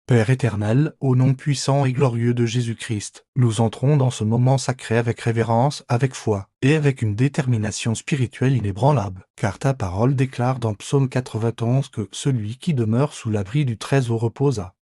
Père éternel, au nom puissant et glorieux de Jésus-Christ, nous entrons dans ce moment sacré avec révérence, avec foi, et avec une détermination spirituelle inébranlable, car ta parole déclare dans Psaume 91 que celui qui demeure sous l'abri du Très-Haut repose à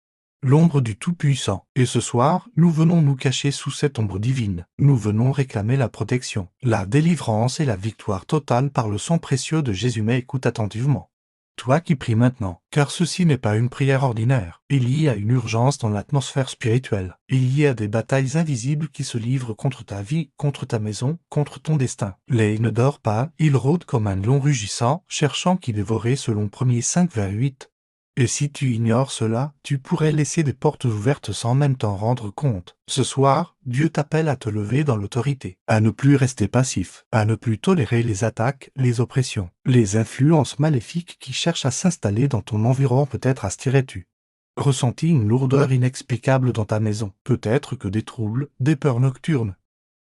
l'ombre du Tout-Puissant. Et ce soir, nous venons nous cacher sous cette ombre divine. Nous venons réclamer la protection, la délivrance et la victoire totale par le sang précieux de Jésus. Mais écoute attentivement. Toi qui pries maintenant, car ceci n'est pas une prière ordinaire. Il y a une urgence dans l'atmosphère spirituelle. Il y a des batailles invisibles qui se livrent contre ta vie, contre ta maison, contre ton destin. L'œil ne dort pas, il rôde comme un lion rugissant, cherchant qui dévorer selon 1er 5 vers 8. Et si tu ignores cela, tu pourrais laisser des portes ouvertes sans même t'en rendre compte. Ce soir, Dieu t'appelle à te lever dans l'autorité, à ne plus rester passif, à ne plus tolérer les attaques, les oppressions, les influences maléfiques qui cherchent à s'installer dans ton environnement. Peut-être aspirais-tu ressenti une lourdeur inexplicable dans ta maison, peut-être que des troubles, des peurs nocturnes,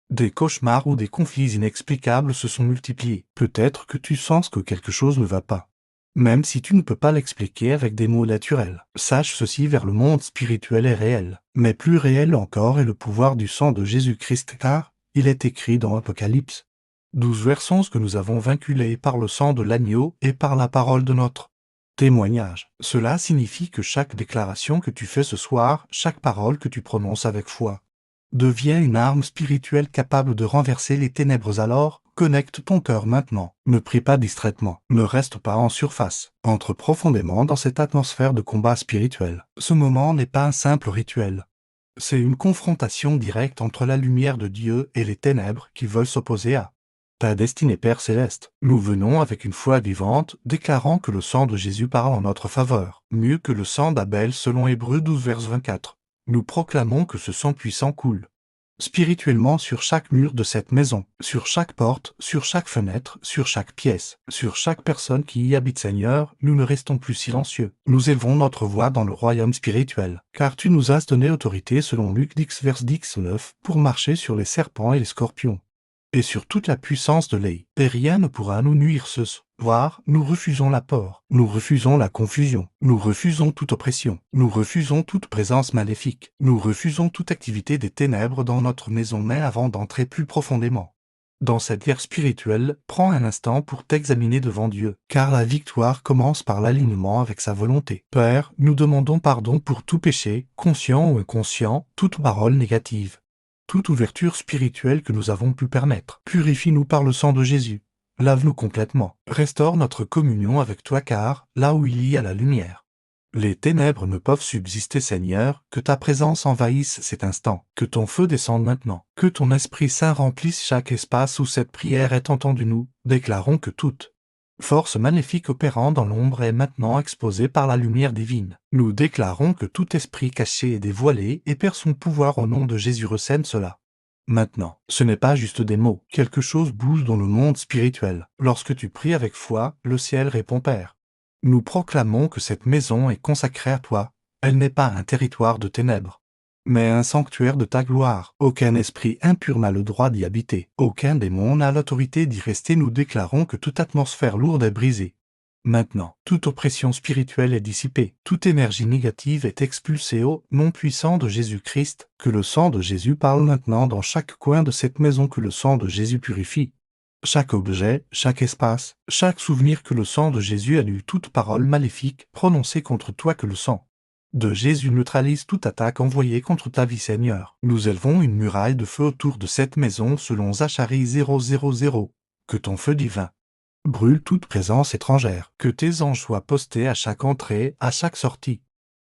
des cauchemars ou des conflits inexplicables se sont multipliés. Peut-être que tu sens que quelque chose ne va pas. Même si tu ne peux pas l'expliquer avec des mots naturels. Sache ceci, vers le monde spirituel est réel. Mais plus réel encore est le pouvoir du sang de Jésus-Christ, car il est écrit dans Apocalypse 12 versons que nous avons vaincu par le sang de l'agneau et par la parole de notre témoignage. Cela signifie que chaque déclaration que tu fais ce soir, chaque parole que tu prononces avec foi, devient une arme spirituelle capable de renverser les ténèbres. Alors, connecte ton cœur maintenant. Ne prie pas distraitement. Ne reste pas en surface. Entre profondément dans cette atmosphère de combat spirituel. Ce moment n'est pas un simple rituel. C'est une confrontation directe entre la lumière de Dieu et les ténèbres qui veulent s'opposer à ta destinée, Père Céleste. Nous venons avec une foi vivante, déclarant que le sang de Jésus parle en notre faveur, mieux que le sang d'Abel selon Hébreux 12 vers 24. Nous proclamons que ce sang puissant coule spirituellement sur chaque mur de cette maison, sur chaque porte, sur chaque fenêtre, sur chaque pièce, sur chaque personne qui y habite. Seigneur, nous ne restons plus silencieux. Nous élevons notre voix dans le royaume spirituel, car tu nous as donné autorité selon Luc 10 vers 19 pour marcher sur les serpents et les scorpions, et sur toute la puissance de l'œil. Et rien ne pourra nous nuire ce soir. Nous refusons la peur, nous refusons la confusion, nous refusons toute oppression, nous refusons toute présence maléfique, nous refusons toute activité des ténèbres dans notre maison. Mais avant d'entrer plus profondément dans cette guerre spirituelle, prends un instant pour t'examiner devant Dieu, car la victoire commence par l'alignement avec sa volonté. Père, nous demandons pardon pour tout péché, conscient ou inconscient, toute parole négative, toute ouverture spirituelle que nous avons pu permettre. Purifie-nous par le sang de Jésus. Lave-nous complètement. Restaure notre communion avec toi, car, là où il y a la lumière, les ténèbres ne peuvent subsister. Seigneur, que ta présence envahisse cet instant. Que ton feu descende maintenant. Que ton Esprit Saint remplisse chaque espace où cette prière est entendue. Nous déclarons que toute force maléfique opérant dans l'ombre est maintenant exposée par la lumière divine. Nous déclarons que tout esprit caché est dévoilé et perd son pouvoir au nom de Jésus. Recèle cela maintenant. Ce n'est pas juste des mots. Quelque chose bouge dans le monde spirituel. Lorsque tu pries avec foi, le ciel répond. Père, nous proclamons que cette maison est consacrée à toi. Elle n'est pas un territoire de ténèbres, mais un sanctuaire de ta gloire. Aucun esprit impur n'a le droit d'y habiter. Aucun démon n'a l'autorité d'y rester. Nous déclarons que toute atmosphère lourde est brisée. Maintenant, toute oppression spirituelle est dissipée. Toute énergie négative est expulsée au nom puissant de Jésus-Christ. Que le sang de Jésus parle maintenant dans chaque coin de cette maison. Que le sang de Jésus purifie chaque objet, chaque espace, chaque souvenir. Que le sang de Jésus annule toute parole maléfique prononcée contre toi. Que le sang de Jésus neutralise toute attaque envoyée contre ta vie. Seigneur, nous élevons une muraille de feu autour de cette maison selon Zacharie 000. Que ton feu divin brûle toute présence étrangère. Que tes anges soient postés à chaque entrée, à chaque sortie,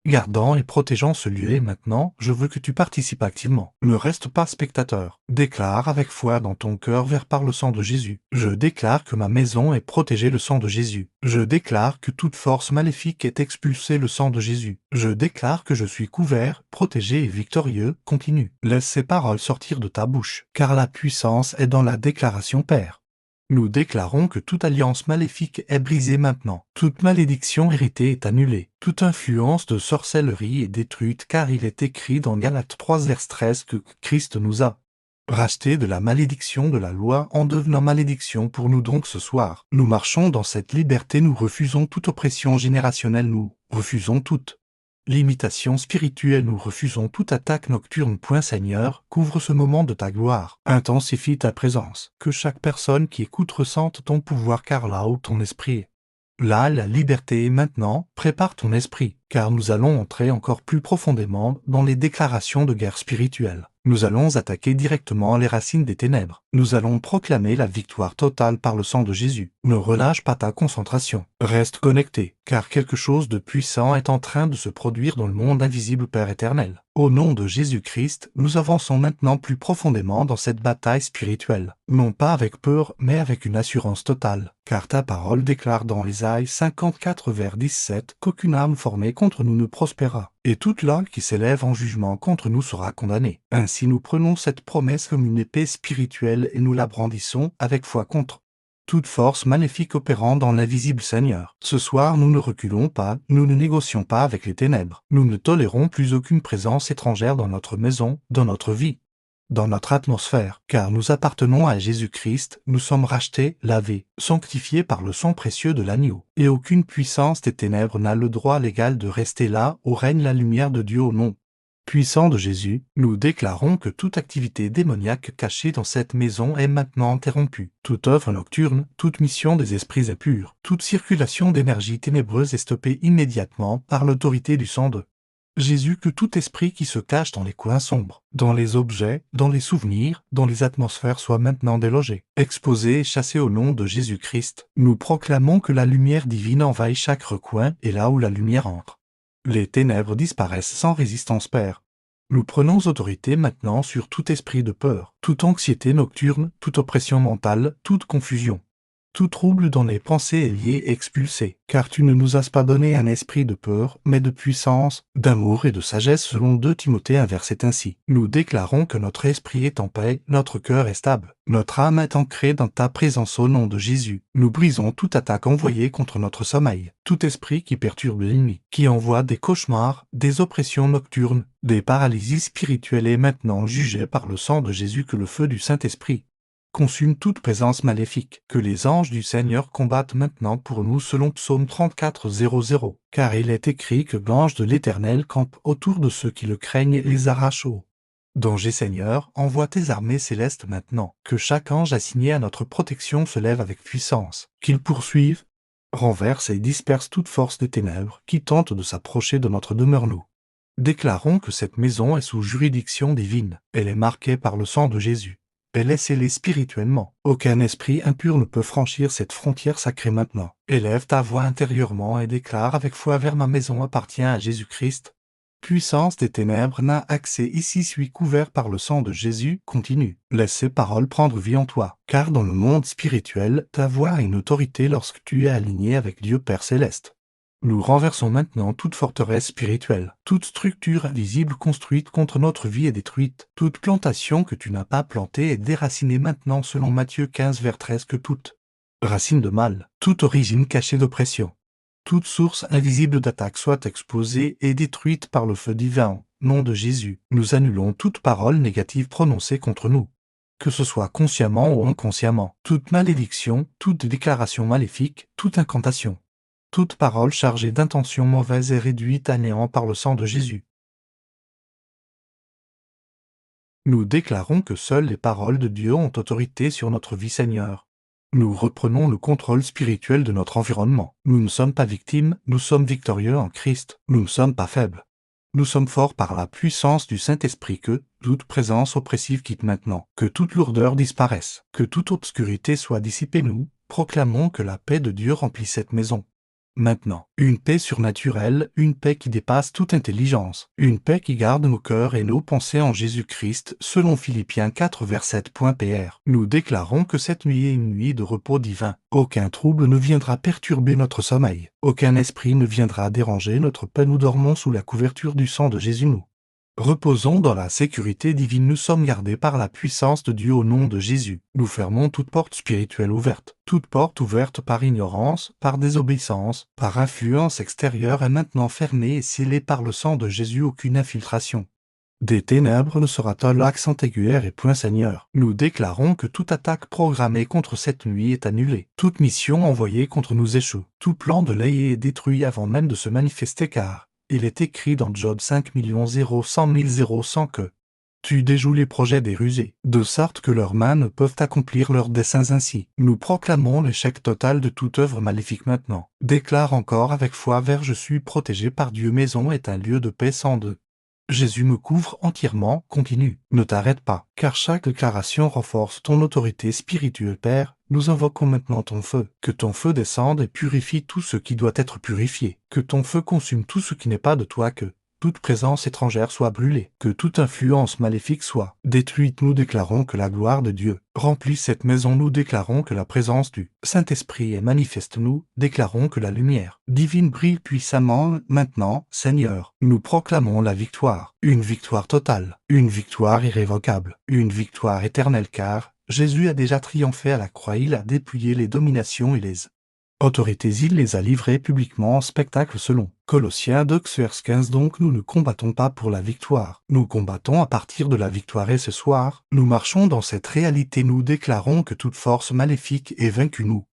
gardant et protégeant ce lieu. Et maintenant, je veux que tu participes activement. Ne reste pas spectateur. Déclare avec foi dans ton cœur par le sang de Jésus. Je déclare que ma maison est protégée. Le sang de Jésus. Je déclare que toute force maléfique est expulsée. Le sang de Jésus. Je déclare que je suis couvert, protégé et victorieux. Continue. Laisse ces paroles sortir de ta bouche, car la puissance est dans la déclaration. Père, nous déclarons que toute alliance maléfique est brisée maintenant. Toute malédiction héritée est annulée. Toute influence de sorcellerie est détruite, car il est écrit dans Galates 3 vers 13 que Christ nous a rachetés de la malédiction de la loi en devenant malédiction pour nous. Donc ce soir, nous marchons dans cette liberté. Nous refusons toute oppression générationnelle. Nous refusons toute L'imitation spirituelle, nous refusons toute attaque nocturne. Seigneur, couvre ce moment de ta gloire. Intensifie ta présence. Que chaque personne qui écoute ressente ton pouvoir, car là où ton esprit est, là, la liberté est maintenant. Prépare ton esprit, car nous allons entrer encore plus profondément dans les déclarations de guerre spirituelle. Nous allons attaquer directement les racines des ténèbres. Nous allons proclamer la victoire totale par le sang de Jésus. Ne relâche pas ta concentration. Reste connecté, car quelque chose de puissant est en train de se produire dans le monde invisible, Père éternel. Au nom de Jésus-Christ, nous avançons maintenant plus profondément dans cette bataille spirituelle. Non pas avec peur, mais avec une assurance totale. Car ta parole déclare dans Ésaïe 54 vers 17 qu'aucune arme formée contre nous ne prospérera, et toute langue qui s'élève en jugement contre nous sera condamnée. Ainsi nous prenons cette promesse comme une épée spirituelle et nous la brandissons avec foi contre toute force maléfique opérant dans l'invisible, Seigneur. Ce soir, nous ne reculons pas, nous ne négocions pas avec les ténèbres. Nous ne tolérons plus aucune présence étrangère dans notre maison, dans notre vie, dans notre atmosphère, car nous appartenons à Jésus-Christ, nous sommes rachetés, lavés, sanctifiés par le sang précieux de l'agneau, et aucune puissance des ténèbres n'a le droit légal de rester là où règne la lumière de Dieu. Au nom puissant de Jésus, nous déclarons que toute activité démoniaque cachée dans cette maison est maintenant interrompue. Toute œuvre nocturne, toute mission des esprits impurs, toute circulation d'énergie ténébreuse est stoppée immédiatement par l'autorité du sang de Jésus. Que tout esprit qui se cache dans les coins sombres, dans les objets, dans les souvenirs, dans les atmosphères soit maintenant délogé, exposé et chassé au nom de Jésus-Christ. Nous proclamons que la lumière divine envahit chaque recoin et là où la lumière entre, les ténèbres disparaissent sans résistance, Père. Nous prenons autorité maintenant sur tout esprit de peur, toute anxiété nocturne, toute oppression mentale, toute confusion. Tout trouble dans les pensées est lié et expulsé, car tu ne nous as pas donné un esprit de peur, mais de puissance, d'amour et de sagesse, selon 2 Timothée 1 verset ainsi. Nous déclarons que notre esprit est en paix, notre cœur est stable, notre âme est ancrée dans ta présence au nom de Jésus. Nous brisons toute attaque envoyée contre notre sommeil, tout esprit qui perturbe l'ennemi, qui envoie des cauchemars, des oppressions nocturnes, des paralysies spirituelles est maintenant jugé par le sang de Jésus. Que le feu du Saint-Esprit consume toute présence maléfique, que les anges du Seigneur combattent maintenant pour nous selon Psaume 34:00, car il est écrit que l'ange de l'Éternel campe autour de ceux qui le craignent et les arrache au danger. Seigneur, envoie tes armées célestes maintenant, que chaque ange assigné à notre protection se lève avec puissance, qu'il poursuive, renverse et disperse toute force des ténèbres qui tente de s'approcher de notre demeure. Nous déclarons que cette maison est sous juridiction divine, elle est marquée par le sang de Jésus. Elle est scellée spirituellement. Aucun esprit impur ne peut franchir cette frontière sacrée maintenant. Élève ta voix intérieurement et déclare avec foi: vers ma maison appartient à Jésus-Christ. Puissance des ténèbres n'a accès ici, suis couvert par le sang de Jésus. Continue. Laisse ces paroles prendre vie en toi, car dans le monde spirituel, ta voix a une autorité lorsque tu es aligné avec Dieu Père Céleste. Nous renversons maintenant toute forteresse spirituelle, toute structure invisible construite contre notre vie est détruite, toute plantation que tu n'as pas plantée est déracinée maintenant selon Matthieu 15 vers 13. Que toute racine de mal, toute origine cachée d'oppression, toute source invisible d'attaque soit exposée et détruite par le feu divin. Au nom de Jésus, nous annulons toute parole négative prononcée contre nous, que ce soit consciemment ou inconsciemment, toute malédiction, toute déclaration maléfique, toute incantation. Toute parole chargée d'intentions mauvaises est réduite à néant par le sang de Jésus. Nous déclarons que seules les paroles de Dieu ont autorité sur notre vie, Seigneur. Nous reprenons le contrôle spirituel de notre environnement. Nous ne sommes pas victimes, nous sommes victorieux en Christ. Nous ne sommes pas faibles. Nous sommes forts par la puissance du Saint-Esprit. Que toute présence oppressive quitte maintenant, que toute lourdeur disparaisse, que toute obscurité soit dissipée. Nous proclamons que la paix de Dieu remplit cette maison. Maintenant, une paix surnaturelle, une paix qui dépasse toute intelligence, une paix qui garde nos cœurs et nos pensées en Jésus-Christ, selon Philippiens 4 vers 7.pr. Nous déclarons que cette nuit est une nuit de repos divin. Aucun trouble ne viendra perturber notre sommeil. Aucun esprit ne viendra déranger notre paix. Nous dormons sous la couverture du sang de Jésus. Nous reposons dans la sécurité divine. Nous sommes gardés par la puissance de Dieu au nom de Jésus. Nous fermons toute porte spirituelle ouverte. Toute porte ouverte par ignorance, par désobéissance, par influence extérieure est maintenant fermée et scellée par le sang de Jésus. Aucune infiltration des ténèbres ne sera-t-elle accent aiguë et point. Seigneur, nous déclarons que toute attaque programmée contre cette nuit est annulée. Toute mission envoyée contre nous échoue. Tout plan de l'œil est détruit avant même de se manifester, car Il est écrit dans Job 5 000 100 que tu déjoues les projets des rusés, de sorte que leurs mains ne peuvent accomplir leurs desseins ainsi. Nous proclamons l'échec total de toute œuvre maléfique maintenant. Déclare encore avec foi vers je suis protégé par Dieu, maison est un lieu de paix sans deux. Jésus me couvre entièrement, continue, ne t'arrête pas, car chaque déclaration renforce ton autorité spirituelle. Père, nous invoquons maintenant ton feu, que ton feu descende et purifie tout ce qui doit être purifié, que ton feu consume tout ce qui n'est pas de toi, que toute présence étrangère soit brûlée, que toute influence maléfique soit détruite. Nous déclarons que la gloire de Dieu remplit cette maison. Nous déclarons que la présence du Saint-Esprit est manifeste. Nous déclarons que la lumière divine brille puissamment maintenant. Seigneur, nous proclamons la victoire, une victoire totale, une victoire irrévocable, une victoire éternelle, car Jésus a déjà triomphé à la croix. Il a dépouillé les dominations et les autorités, il les a livrées publiquement en spectacle selon Colossiens 2 vers 15. Donc nous ne combattons pas pour la victoire, nous combattons à partir de la victoire, et ce soir, nous marchons dans cette réalité. Nous déclarons que toute force maléfique est vaincue. Nous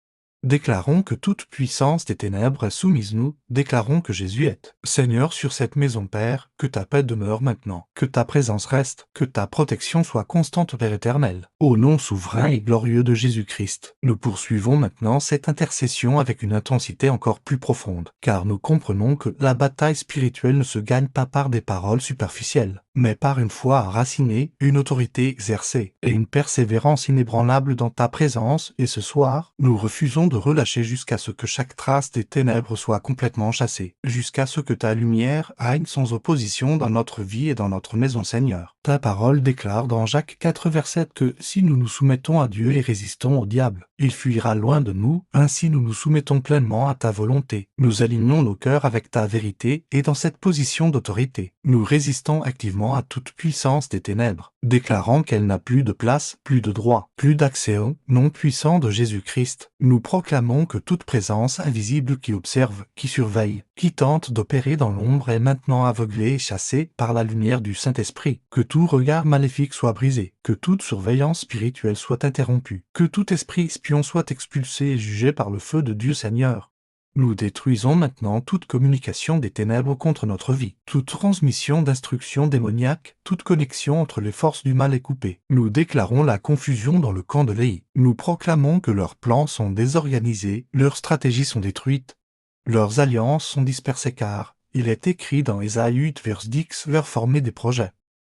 déclarons que toute puissance des ténèbres est soumise. Nous déclarons que Jésus est Seigneur sur cette maison. Père, que ta paix demeure maintenant, que ta présence reste, que ta protection soit constante, Père éternel. Au nom souverain et glorieux de Jésus-Christ, nous poursuivons maintenant cette intercession avec une intensité encore plus profonde, car nous comprenons que la bataille spirituelle ne se gagne pas par des paroles superficielles, mais par une foi enracinée, une autorité exercée, et une persévérance inébranlable dans ta présence. Et ce soir, nous refusons de relâcher jusqu'à ce que chaque trace des ténèbres soit complètement chassée, jusqu'à ce que ta lumière règne sans opposition dans notre vie et dans notre maison. Seigneur, ta parole déclare dans Jacques 4 verset que si nous nous soumettons à Dieu et résistons au diable, il fuira loin de nous. Ainsi nous nous soumettons pleinement à ta volonté. Nous alignons nos cœurs avec ta vérité, et dans cette position d'autorité, nous résistons activement à toute puissance des ténèbres, déclarant qu'elle n'a plus de place, plus de droit, plus d'accès au nom puissant de Jésus-Christ. Nous proclamons que toute présence invisible qui observe, qui surveille, qui tente d'opérer dans l'ombre est maintenant aveuglée et chassée par la lumière du Saint-Esprit, que tout regard maléfique soit brisé, que toute surveillance spirituelle soit interrompue, que tout esprit espion soit expulsé et jugé par le feu de Dieu. Seigneur, nous détruisons maintenant toute communication des ténèbres contre notre vie, toute transmission d'instructions démoniaques, toute connexion entre les forces du mal est coupée. Nous déclarons la confusion dans le camp de Léhi. Nous proclamons que leurs plans sont désorganisés, leurs stratégies sont détruites, leurs alliances sont dispersées, car il est écrit dans Ésaïe 8 vers 10 leur former des projets.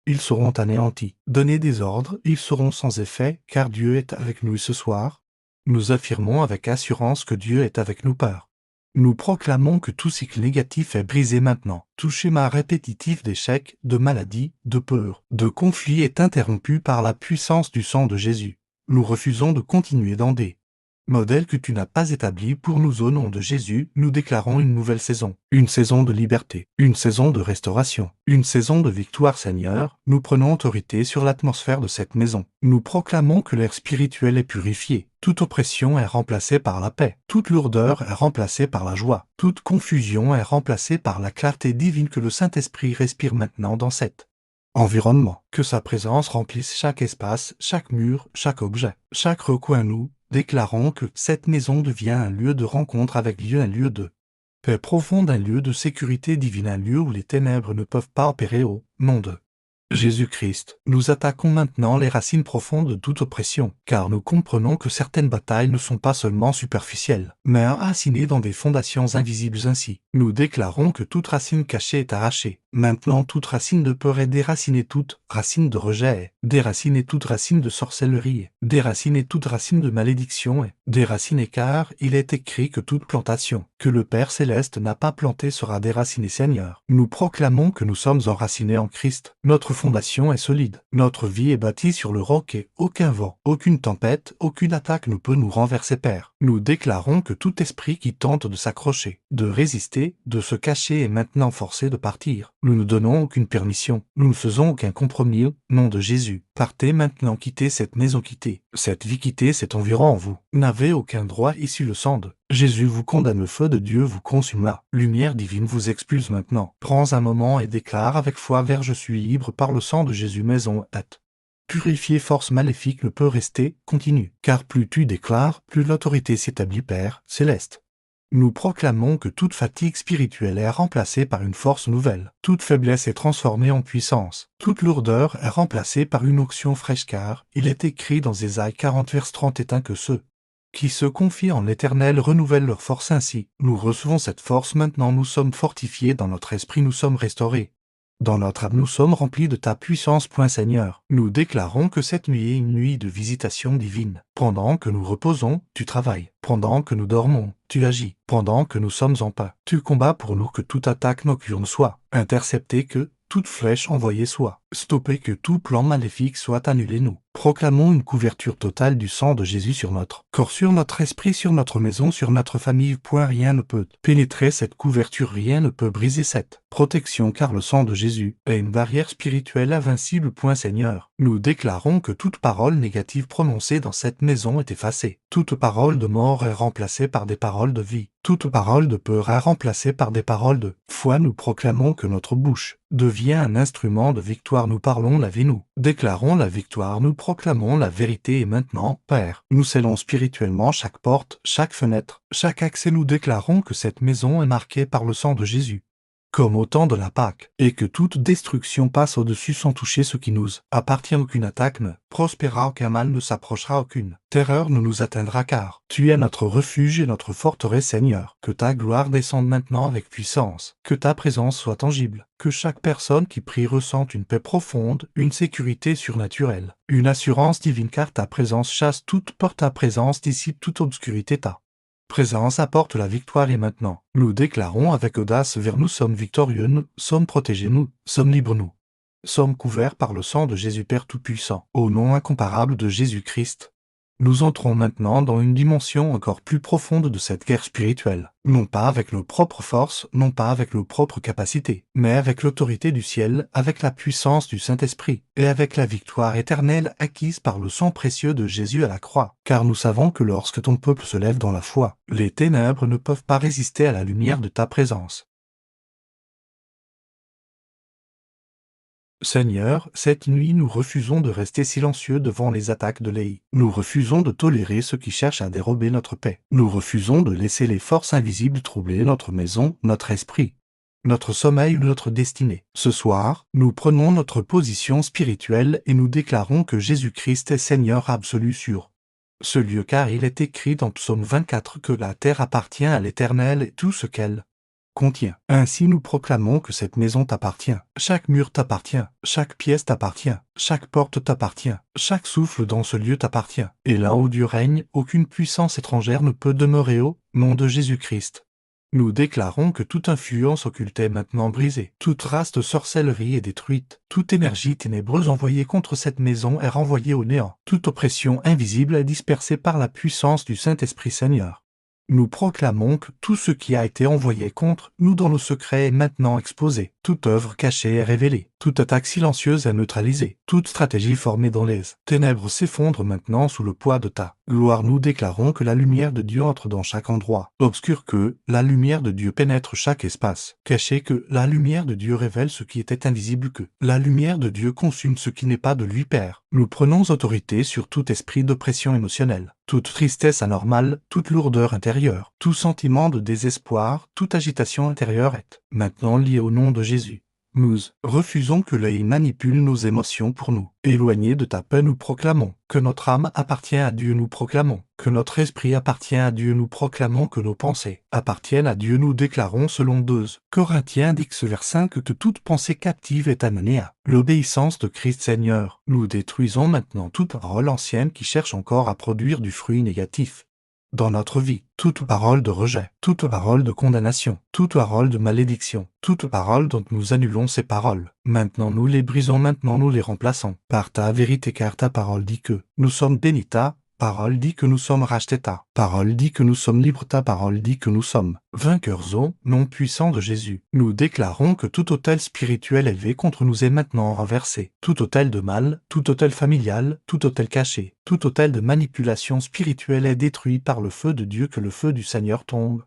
Ils seront anéantis. Donner des ordres, ils seront sans effet, car Dieu est avec nous ce soir. Nous affirmons avec assurance que Dieu est avec nous. Père, nous proclamons que tout cycle négatif est brisé maintenant. Tout schéma répétitif d'échecs, de maladies, de peur, de conflits est interrompu par la puissance du sang de Jésus. Nous refusons de continuer dans des modèle que tu n'as pas établi pour nous. Au nom de Jésus, nous déclarons une nouvelle saison, une saison de liberté, une saison de restauration, une saison de victoire. Seigneur, nous prenons autorité sur l'atmosphère de cette maison. Nous proclamons que l'air spirituel est purifié, toute oppression est remplacée par la paix, toute lourdeur est remplacée par la joie, toute confusion est remplacée par la clarté divine. Que le Saint-Esprit respire maintenant dans cet environnement, que sa présence remplisse chaque espace, chaque mur, chaque objet, chaque recoin. Nous déclarons que cette maison devient un lieu de rencontre avec Dieu, un lieu de paix profonde, un lieu de sécurité divine, un lieu où les ténèbres ne peuvent pas opérer. Au nom de Jésus-Christ, nous attaquons maintenant les racines profondes de toute oppression, car nous comprenons que certaines batailles ne sont pas seulement superficielles, mais enracinées dans des fondations invisibles. Ainsi, nous déclarons que toute racine cachée est arrachée. Maintenant toute racine de peur est déracinée, toute racine de rejet est déracinée, toute racine de sorcellerie est déracinée, toute racine de malédiction est déracinée, car il est écrit que toute plantation que le Père Céleste n'a pas plantée sera déracinée. Seigneur, nous proclamons que nous sommes enracinés en Christ. Notre fondation est solide. Notre vie est bâtie sur le roc et aucun vent, aucune tempête, aucune attaque ne peut nous renverser. Père, nous déclarons que tout esprit qui tente de s'accrocher, de résister, de se cacher est maintenant forcé de partir. Nous ne donnons aucune permission. Nous ne faisons aucun compromis. Au nom de Jésus, partez maintenant, quittez cette maison, quittez cette vie, quittez cet environ. Vous n'avez aucun droit ici. Le sang de Jésus vous condamne, le feu de Dieu vous consume. La lumière divine vous expulse maintenant. Prends un moment et déclare avec foi vers je suis libre par le sang de Jésus. Maison est purifiée, force maléfique ne peut rester. Continue, car plus tu déclares, plus l'autorité s'établit. Père Céleste, Nous proclamons que toute fatigue spirituelle est remplacée par une force nouvelle. Toute faiblesse est transformée en puissance. Toute lourdeur est remplacée par une onction fraîche car il est écrit dans Ésaïe 40 vers 31 que ceux qui se confient en l'Éternel renouvellent leur force ainsi. Nous recevons cette force maintenant, nous sommes fortifiés dans notre esprit, nous sommes restaurés. Dans notre âme, nous sommes remplis de ta puissance, point Seigneur. Nous déclarons que cette nuit est une nuit de visitation divine. Pendant que nous reposons, tu travailles. Pendant que nous dormons, tu agis. Pendant que nous sommes en paix, tu combats pour nous, que toute attaque nocturne soit interceptée, que toute flèche envoyée soit stoppée, que tout plan maléfique soit annulé. Nous proclamons une couverture totale du sang de Jésus sur notre corps, sur notre esprit, sur notre maison, sur notre famille. Point rien ne peut pénétrer cette couverture, rien ne peut briser cette protection, car le sang de Jésus est une barrière spirituelle invincible. Point Seigneur, nous déclarons que toute parole négative prononcée dans cette maison est effacée. Toute parole de mort est remplacée par des paroles de vie. Toute parole de peur est remplacée par des paroles de foi. Nous proclamons que notre bouche devient un instrument de victoire. Nous parlons la vie, nous déclarons la victoire, nous proclamons la vérité. Et maintenant, Père, nous scellons spirituellement chaque porte, chaque fenêtre, chaque accès. Nous déclarons que cette maison est marquée par le sang de Jésus, comme au temps de la Pâque, et que toute destruction passe au-dessus sans toucher ce qui nous appartient. Aucune attaque ne prospérera, aucun mal ne s'approchera, aucune terreur ne nous atteindra, car tu es notre refuge et notre forteresse. Seigneur, que ta gloire descende maintenant avec puissance, que ta présence soit tangible, que chaque personne qui prie ressente une paix profonde, une sécurité surnaturelle, une assurance divine, car ta présence chasse toute peur, ta présence dissipe toute obscurité, ta présence apporte la victoire. Et maintenant, nous déclarons avec audace vers nous sommes victorieux, nous sommes protégés, nous sommes libres, nous sommes couverts par le sang de Jésus Père Tout-Puissant. Au nom incomparable de Jésus-Christ, nous entrons maintenant dans une dimension encore plus profonde de cette guerre spirituelle, non pas avec nos propres forces, non pas avec nos propres capacités, mais avec l'autorité du ciel, avec la puissance du Saint-Esprit, et avec la victoire éternelle acquise par le sang précieux de Jésus à la croix. Car nous savons que lorsque ton peuple se lève dans la foi, les ténèbres ne peuvent pas résister à la lumière de ta présence. Seigneur, cette nuit nous refusons de rester silencieux devant les attaques de l'EI. Nous refusons de tolérer ceux qui cherchent à dérober notre paix. Nous refusons de laisser les forces invisibles troubler notre maison, notre esprit, notre sommeil ou notre destinée. Ce soir, nous prenons notre position spirituelle et nous déclarons que Jésus-Christ est Seigneur absolu sur ce lieu, car il est écrit dans Psaume 24 que la terre appartient à l'Éternel et tout ce qu'elle contient. Ainsi nous proclamons que cette maison t'appartient, chaque mur t'appartient, chaque pièce t'appartient, chaque porte t'appartient, chaque souffle dans ce lieu t'appartient. Et là où Dieu règne, aucune puissance étrangère ne peut demeurer. Au nom de Jésus-Christ, nous déclarons que toute influence occulte est maintenant brisée, toute race de sorcellerie est détruite, toute énergie ténébreuse envoyée contre cette maison est renvoyée au néant, toute oppression invisible est dispersée par la puissance du Saint-Esprit. Seigneur, nous proclamons que tout ce qui a été envoyé contre nous dans nos secrets est maintenant exposé. Toute œuvre cachée est révélée. Toute attaque silencieuse est neutralisée. Toute stratégie formée dans les ténèbres s'effondre maintenant sous le poids de ta gloire. Nous déclarons que la lumière de Dieu entre dans chaque endroit obscur, que la lumière de Dieu pénètre chaque espace caché, que la lumière de Dieu révèle ce qui était invisible, que la lumière de Dieu consume ce qui n'est pas de lui, Père. Nous prenons autorité sur tout esprit d'oppression émotionnelle, toute tristesse anormale, toute lourdeur intérieure, tout sentiment de désespoir, toute agitation intérieure est maintenant liée au nom de Jésus. Nous refusons que l'œil manipule nos émotions pour nous éloigner de ta paix. Nous proclamons que notre âme appartient à Dieu. Nous proclamons que notre esprit appartient à Dieu. Nous proclamons que nos pensées appartiennent à Dieu. Nous déclarons selon 2 Corinthiens 10 vers 5 que toute pensée captive est amenée à l'obéissance de Christ. Seigneur, nous détruisons maintenant toute parole ancienne qui cherche encore à produire du fruit négatif dans notre vie, toute parole de rejet, toute parole de condamnation, toute parole de malédiction, toute parole dont nous annulons ces paroles. Maintenant nous les brisons, maintenant nous les remplaçons par ta vérité, car ta parole dit que nous sommes bénis, ta parole dit que nous sommes rachetés, ta parole dit que nous sommes libres, ta parole dit que nous sommes vainqueurs. Au nom puissant de Jésus, nous déclarons que tout autel spirituel élevé contre nous est maintenant renversé. Tout autel de mal, tout autel familial, tout autel caché, tout autel de manipulation spirituelle est détruit par le feu de Dieu. Que le feu du Seigneur tombe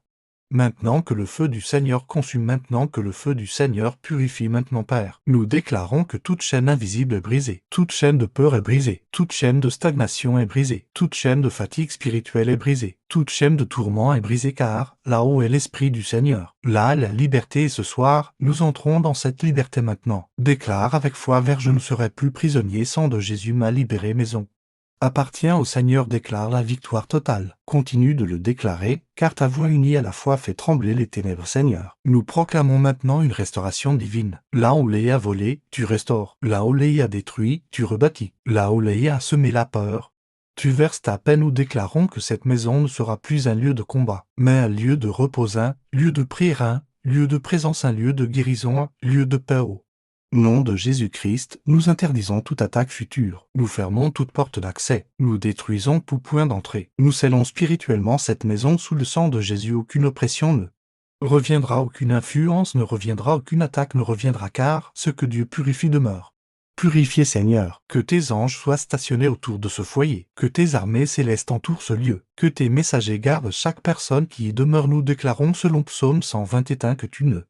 Maintenant que le feu du Seigneur consume, maintenant que le feu du Seigneur purifie, maintenant Père, nous déclarons que toute chaîne invisible est brisée, toute chaîne de peur est brisée, toute chaîne de stagnation est brisée, toute chaîne de fatigue spirituelle est brisée, toute chaîne de tourment est brisée, car là-haut est l'Esprit du Seigneur. Là, la liberté, et ce soir, nous entrons dans cette liberté maintenant. Déclare avec foi, vers je ne serai plus prisonnier, sang de Jésus m'a libéré, maison appartient au Seigneur, déclare la victoire totale. Continue de le déclarer, car ta voix unie à la foi fait trembler les ténèbres, Seigneur. Nous proclamons maintenant une restauration divine. Là où Léa a volé, tu restaures. Là où Léa a détruit, tu rebâtis. Là où Léa a semé la peur, tu verses ta paix. Nous déclarons que cette maison ne sera plus un lieu de combat, mais un lieu de repos, un lieu de prière, un lieu de présence, un lieu de guérison, un lieu de paix. Au nom de Jésus-Christ, nous interdisons toute attaque future. Nous fermons toute porte d'accès. Nous détruisons tout point d'entrée. Nous scellons spirituellement cette maison sous le sang de Jésus. Aucune oppression ne reviendra, aucune influence ne reviendra, aucune attaque ne reviendra, car ce que Dieu purifie demeure. Purifiez, Seigneur, que tes anges soient stationnés autour de ce foyer, que tes armées célestes entourent ce lieu, que tes messagers gardent chaque personne qui y demeure. Nous déclarons selon Psaume 121 que tu ne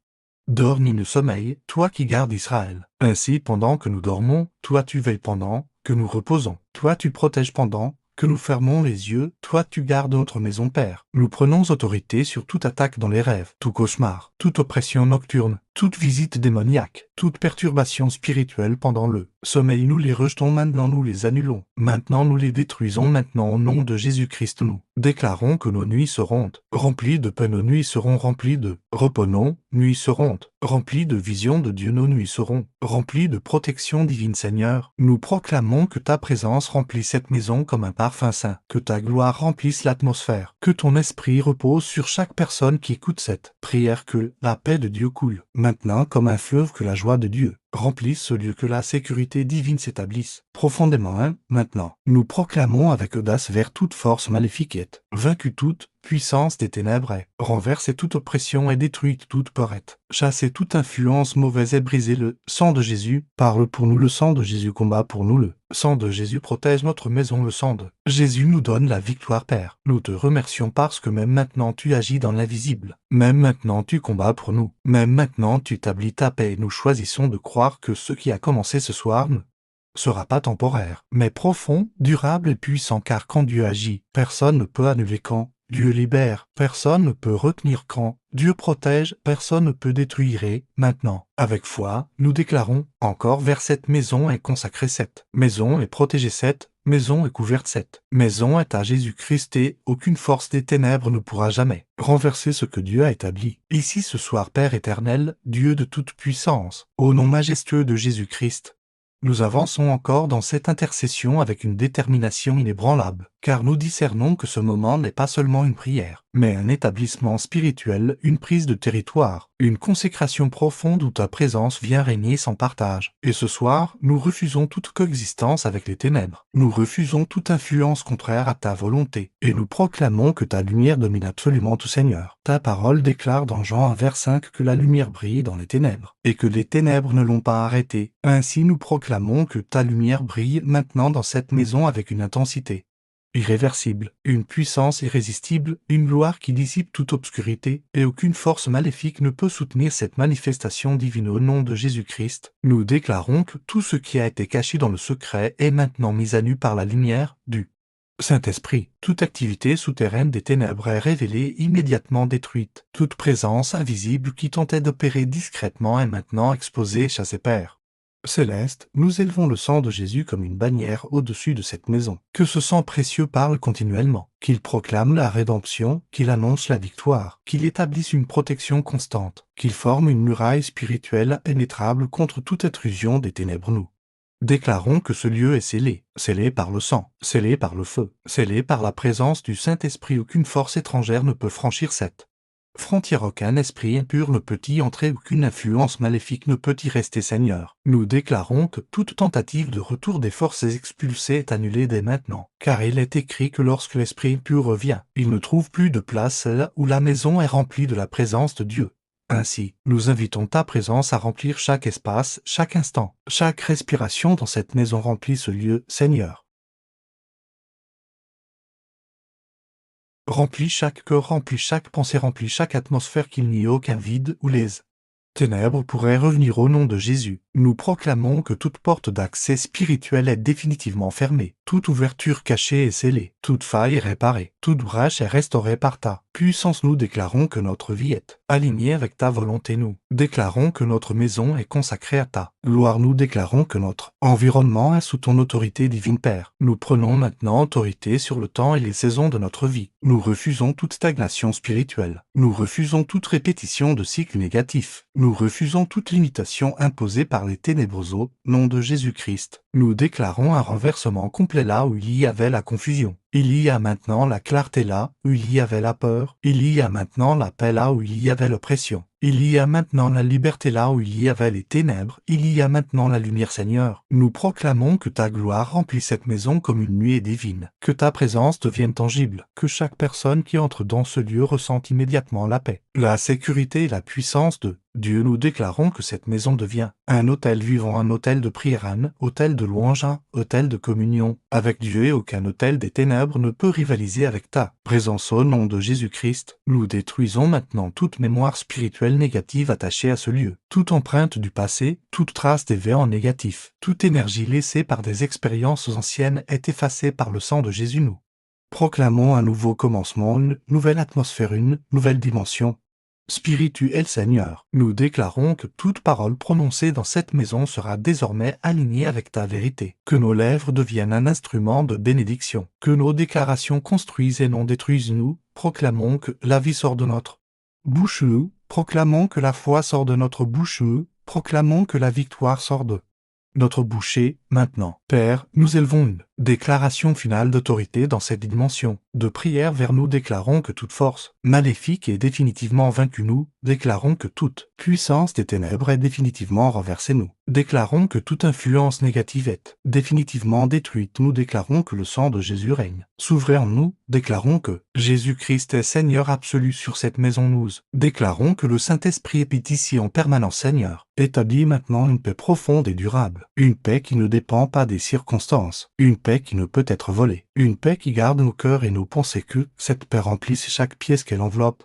dors ni ne sommeilles, toi qui gardes Israël. Ainsi, pendant que nous dormons, toi tu veilles, pendant que nous reposons, toi tu protèges, pendant que nous fermons les yeux, toi tu gardes notre maison, Père. Nous prenons autorité sur toute attaque dans les rêves, tout cauchemar, toute oppression nocturne, toute visite démoniaque, toute perturbation spirituelle pendant le sommeil. Nous les rejetons maintenant, nous les annulons. Maintenant nous les détruisons. Maintenant au nom de Jésus-Christ, nous déclarons que nos nuits seront remplies de paix, nos nuits seront remplies de repos, nos nuits seront remplies de visions de Dieu, nos nuits seront remplies de protection divine, Seigneur. Nous proclamons que ta présence remplit cette maison comme un parfum saint, que ta gloire remplisse l'atmosphère, que ton esprit repose sur chaque personne qui écoute cette prière, que la paix de Dieu coule maintenant comme un fleuve, que la joie de Dieu remplisse ce lieu, que la sécurité divine s'établisse profondément. Maintenant, nous proclamons avec audace vers toute force maléfique est vaincue, toute puissance des ténèbres est renversée, toute oppression est détruite, toute peur est chassée, toute influence mauvaise est brisée. Le sang de Jésus parle pour nous, le sang de Jésus combat pour nous, le sang de Jésus protège notre maison, le sang de Jésus nous donne la victoire, Père. Nous te remercions parce que même maintenant tu agis dans l'invisible, même maintenant tu combats pour nous, même maintenant tu établis ta paix. Nous choisissons de croire que ce qui a commencé ce soir ne sera pas temporaire, mais profond, durable et puissant, car quand Dieu agit, personne ne peut annuler. Quand Dieu libère, personne ne peut retenir. Quand Dieu protège, personne ne peut détruire. Et maintenant, avec foi, nous déclarons encore vers cette maison est consacrée, cette maison est protégée, cette maison est couverte, cette maison est à Jésus-Christ, et aucune force des ténèbres ne pourra jamais renverser ce que Dieu a établi. Ici ce soir, Père éternel, Dieu de toute puissance, au nom majestueux de Jésus-Christ, nous avançons encore dans cette intercession avec une détermination inébranlable, car nous discernons que ce moment n'est pas seulement une prière, mais un établissement spirituel, une prise de territoire, une consécration profonde où ta présence vient régner sans partage. Et ce soir, nous refusons toute coexistence avec les ténèbres. Nous refusons toute influence contraire à ta volonté, et nous proclamons que ta lumière domine absolument tout, Seigneur. Ta parole déclare dans Jean 1 vers 5 que la lumière brille dans les ténèbres, et que les ténèbres ne l'ont pas arrêtée. Ainsi nous proclamons que ta lumière brille maintenant dans cette maison avec une intensité irréversible, une puissance irrésistible, une gloire qui dissipe toute obscurité, et aucune force maléfique ne peut soutenir cette manifestation divine. Au nom de Jésus-Christ, nous déclarons que tout ce qui a été caché dans le secret est maintenant mis à nu par la lumière du Saint-Esprit. Toute activité souterraine des ténèbres est révélée, immédiatement détruite. Toute présence invisible qui tentait d'opérer discrètement est maintenant exposée et chassée. Père Céleste, nous élevons le sang de Jésus comme une bannière au-dessus de cette maison. Que ce sang précieux parle continuellement, qu'il proclame la rédemption, qu'il annonce la victoire, qu'il établisse une protection constante, qu'il forme une muraille spirituelle impénétrable contre toute intrusion des ténèbres. Nous déclarons que ce lieu est scellé, scellé par le sang, scellé par le feu, scellé par la présence du Saint-Esprit. Aucune force étrangère ne peut franchir cette frontière, aucun esprit impur ne peut y entrer, aucune influence maléfique ne peut y rester. Seigneur, nous déclarons que toute tentative de retour des forces expulsées est annulée dès maintenant, car il est écrit que lorsque l'esprit impur revient, il ne trouve plus de place là où la maison est remplie de la présence de Dieu. Ainsi, nous invitons ta présence à remplir chaque espace, chaque instant, chaque respiration dans cette maison. Remplit ce lieu, Seigneur. Remplis chaque cœur, remplis chaque pensée, remplis chaque atmosphère, qu'il n'y ait aucun vide où les ténèbres pourraient revenir au nom de Jésus. Nous proclamons que toute porte d'accès spirituel est définitivement fermée, toute ouverture cachée est scellée, toute faille est réparée, toute brèche est restaurée par ta puissance. Nous déclarons que notre vie est alignée avec ta volonté. Nous déclarons que notre maison est consacrée à ta gloire. Nous déclarons que notre environnement est sous ton autorité divine, Père. Nous prenons maintenant autorité sur le temps et les saisons de notre vie. Nous refusons toute stagnation spirituelle. Nous refusons toute répétition de cycles négatifs. Nous refusons toute limitation imposée par les ténébreux au nom de Jésus-Christ. Nous déclarons un renversement complet là où il y avait la confusion. Il y a maintenant la clarté là où il y avait la peur. Il y a maintenant la paix là où il y avait l'oppression. Il y a maintenant la liberté là où il y avait les ténèbres. Il y a maintenant la lumière, Seigneur. Nous proclamons que ta gloire remplit cette maison comme une nuée divine. Que ta présence devienne tangible. Que chaque personne qui entre dans ce lieu ressente immédiatement la paix, la sécurité et la puissance de Dieu. Nous déclarons que cette maison devient un autel vivant, un autel de prière, un autel de louange, un autel de communion avec Dieu, et aucun autel des ténèbres ne peut rivaliser avec ta présence. Au nom de Jésus-Christ, nous détruisons maintenant toute mémoire spirituelle négative attachée à ce lieu, toute empreinte du passé, toute trace d'événements négatifs, toute énergie laissée par des expériences anciennes est effacée par le sang de Jésus. Nous proclamons un nouveau commencement, une nouvelle atmosphère, une nouvelle dimension spirituel, Seigneur. Nous déclarons que toute parole prononcée dans cette maison sera désormais alignée avec ta vérité, que nos lèvres deviennent un instrument de bénédiction, que nos déclarations construisent et non détruisent. Nous proclamons que la vie sort de notre bouche. Nous proclamons que la foi sort de notre bouche. Nous proclamons que la victoire sort de notre boucher. Maintenant, Père, nous élevons une déclaration finale d'autorité dans cette dimension de prière vers nous. Déclarons que toute force maléfique est définitivement vaincue. Nous déclarons que toute puissance des ténèbres est définitivement renversée. Nous déclarons que toute influence négative est définitivement détruite. Nous déclarons que le sang de Jésus règne souverain en nous. Déclarons que Jésus-Christ est Seigneur absolu sur cette maison. Nous déclarons que le Saint-Esprit habite ici en permanence, Seigneur. Établis maintenant une paix profonde et durable, une paix qui ne dépend pas des circonstances, une paix qui ne peut être volée, une paix qui garde nos cœurs et nos pensées, que cette paix remplisse chaque pièce qu'elle enveloppe,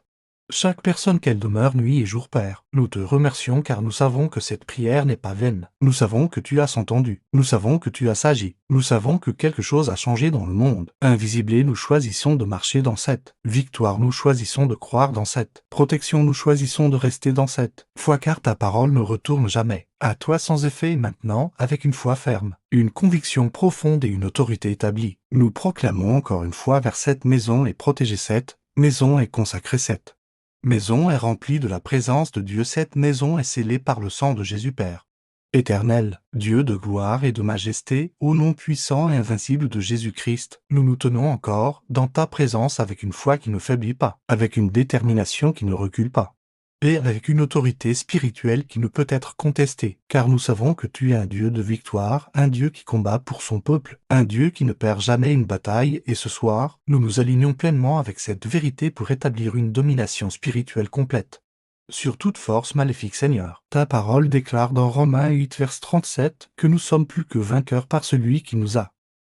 chaque personne qu'elle demeure nuit et jour. Père, nous te remercions car nous savons que cette prière n'est pas vaine. Nous savons que tu as entendu. Nous savons que tu as agi. Nous savons que quelque chose a changé dans le monde invisible et nous choisissons de marcher dans cette victoire. Nous choisissons de croire dans cette protection. Nous choisissons de rester dans cette foi car ta parole ne retourne jamais à toi sans effet. Et maintenant, avec une foi ferme, une conviction profonde et une autorité établie, nous proclamons encore une fois vers cette maison et protéger cette maison et consacrer cette maison est remplie de la présence de Dieu. Cette maison est scellée par le sang de Jésus, Père éternel, Dieu de gloire et de majesté, au nom puissant et invincible de Jésus-Christ. Nous nous tenons encore dans ta présence avec une foi qui ne faiblit pas, avec une détermination qui ne recule pas, et avec une autorité spirituelle qui ne peut être contestée, car nous savons que tu es un Dieu de victoire, un Dieu qui combat pour son peuple, un Dieu qui ne perd jamais une bataille. Et ce soir, nous nous alignons pleinement avec cette vérité pour établir une domination spirituelle complète sur toute force maléfique, Seigneur. Ta parole déclare dans Romains 8 vers 37 que nous sommes plus que vainqueurs par celui qui nous a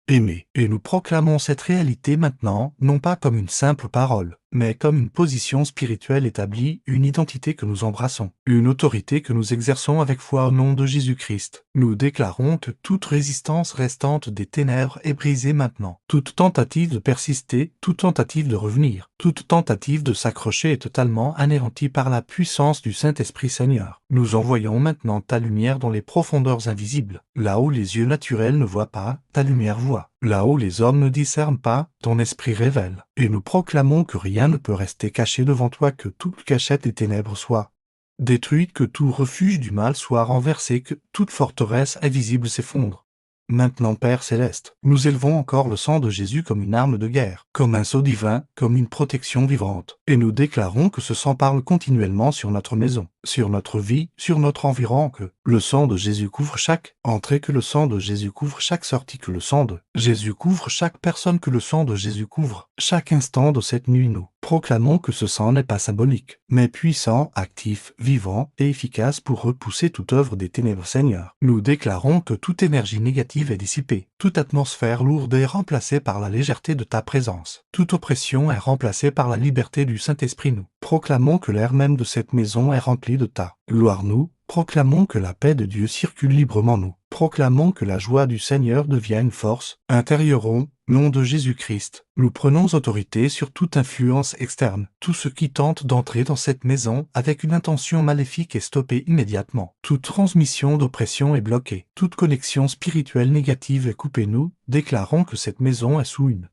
aimés. Et nous proclamons cette réalité maintenant, non pas comme une simple parole, mais comme une position spirituelle établie, une identité que nous embrassons, une autorité que nous exerçons avec foi au nom de Jésus-Christ. Nous déclarons que toute résistance restante des ténèbres est brisée maintenant. Toute tentative de persister, toute tentative de revenir, toute tentative de s'accrocher est totalement anéantie par la puissance du Saint-Esprit, Seigneur. Nous envoyons maintenant ta lumière dans les profondeurs invisibles. Là où les yeux naturels ne voient pas, ta lumière voit. Là où les hommes ne discernent pas, ton esprit révèle. Et nous proclamons que rien ne peut rester caché devant toi, que toute cachette des ténèbres soit détruite, que tout refuge du mal soit renversé, que toute forteresse invisible s'effondre. Maintenant, Père céleste, nous élevons encore le sang de Jésus comme une arme de guerre, comme un sceau divin, comme une protection vivante. Et nous déclarons que ce sang parle continuellement sur notre maison, sur notre vie, sur notre environ, que le sang de Jésus couvre chaque entrée, que le sang de Jésus couvre chaque sortie, que le sang de Jésus couvre chaque personne, que le sang de Jésus couvre chaque instant de cette nuit. Nous Proclamons que ce sang n'est pas symbolique, mais puissant, actif, vivant et efficace pour repousser toute œuvre des ténèbres, Seigneur. Nous déclarons que toute énergie négative est dissipée, toute atmosphère lourde est remplacée par la légèreté de ta présence, toute oppression est remplacée par la liberté du Saint-Esprit. Nous proclamons que l'air même de cette maison est rempli de ta gloire. Nous proclamons que la paix de Dieu circule librement. Nous proclamons que la joie du Seigneur devient une force intérieure. Au nom de Jésus-Christ, nous prenons autorité sur toute influence externe. Tout ce qui tente d'entrer dans cette maison avec une intention maléfique est stoppé immédiatement. Toute transmission d'oppression est bloquée. Toute connexion spirituelle négative est coupée. Nous déclarons que cette maison est sous une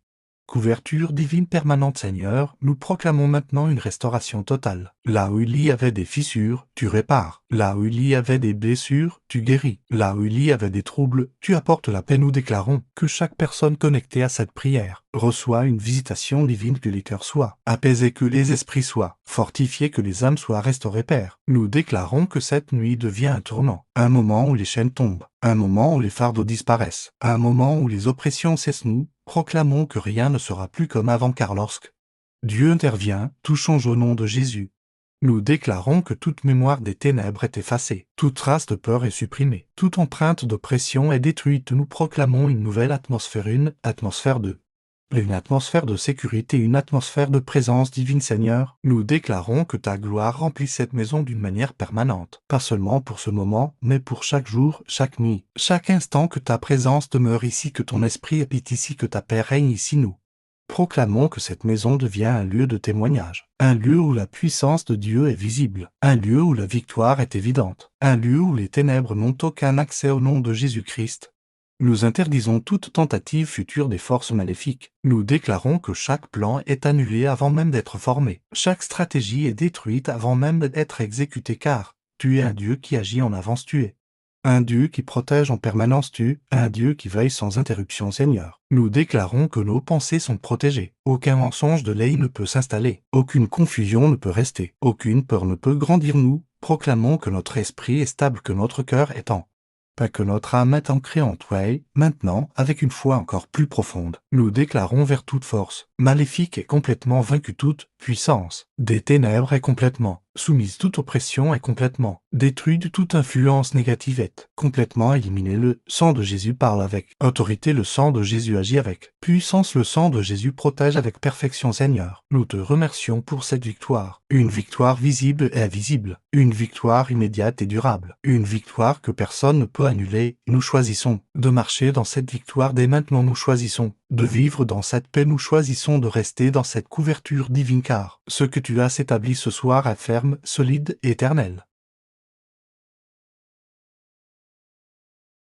couverture divine permanente, Seigneur. Nous proclamons maintenant une restauration totale. Là où il y avait des fissures, tu répares. Là où il y avait des blessures, tu guéris. Là où il y avait des troubles, tu apportes la paix. Nous déclarons que chaque personne connectée à cette prière reçoit une visitation divine, que les cœurs soient apaisés, que les esprits soient fortifiés, que les âmes soient restaurées, Père. Nous déclarons que cette nuit devient un tournant, un moment où les chaînes tombent, un moment où les fardeaux disparaissent, un moment où les oppressions cessent. Nous proclamons que rien ne sera plus comme avant, car lorsque Dieu intervient, tout change au nom de Jésus. Nous déclarons que toute mémoire des ténèbres est effacée, toute trace de peur est supprimée, toute empreinte d'oppression est détruite. Nous proclamons une nouvelle atmosphère, une atmosphère de sécurité, une atmosphère de présence divine, Seigneur. Nous déclarons que ta gloire remplit cette maison d'une manière permanente, pas seulement pour ce moment, mais pour chaque jour, chaque nuit, chaque instant, que ta présence demeure ici, que ton esprit habite ici, que ta paix règne ici. Nous proclamons que cette maison devient un lieu de témoignage, un lieu où la puissance de Dieu est visible, un lieu où la victoire est évidente, un lieu où les ténèbres n'ont aucun accès. Au nom de Jésus-Christ, nous interdisons toute tentative future des forces maléfiques. Nous déclarons que chaque plan est annulé avant même d'être formé. Chaque stratégie est détruite avant même d'être exécutée, car tu es un Dieu qui agit en avance. Tu es un Dieu qui protège en permanence. Tu es un Dieu qui veille sans interruption, Seigneur. Nous déclarons que nos pensées sont protégées. Aucun mensonge de l'œil ne peut s'installer. Aucune confusion ne peut rester. Aucune peur ne peut grandir. Nous proclamons que notre esprit est stable, que notre cœur est en pas, que notre âme est ancrée en toi. Et maintenant, avec une foi encore plus profonde, nous déclarons vers toute force maléfique est complètement vaincue, toute puissance des ténèbres est complètement soumise, toute oppression est complètement détruite, toute influence négative est complètement éliminée. Le sang de Jésus parle avec autorité, le sang de Jésus agit avec puissance, le sang de Jésus protège avec perfection. Seigneur, nous te remercions pour cette victoire, une victoire visible et invisible, une victoire immédiate et durable, une victoire que personne ne peut annuler. Nous choisissons de marcher dans cette victoire dès maintenant. Nous choisissons de vivre dans cette paix. Nous choisissons de rester dans cette couverture divine, car ce que tu as établi ce soir est ferme, solide et éternel.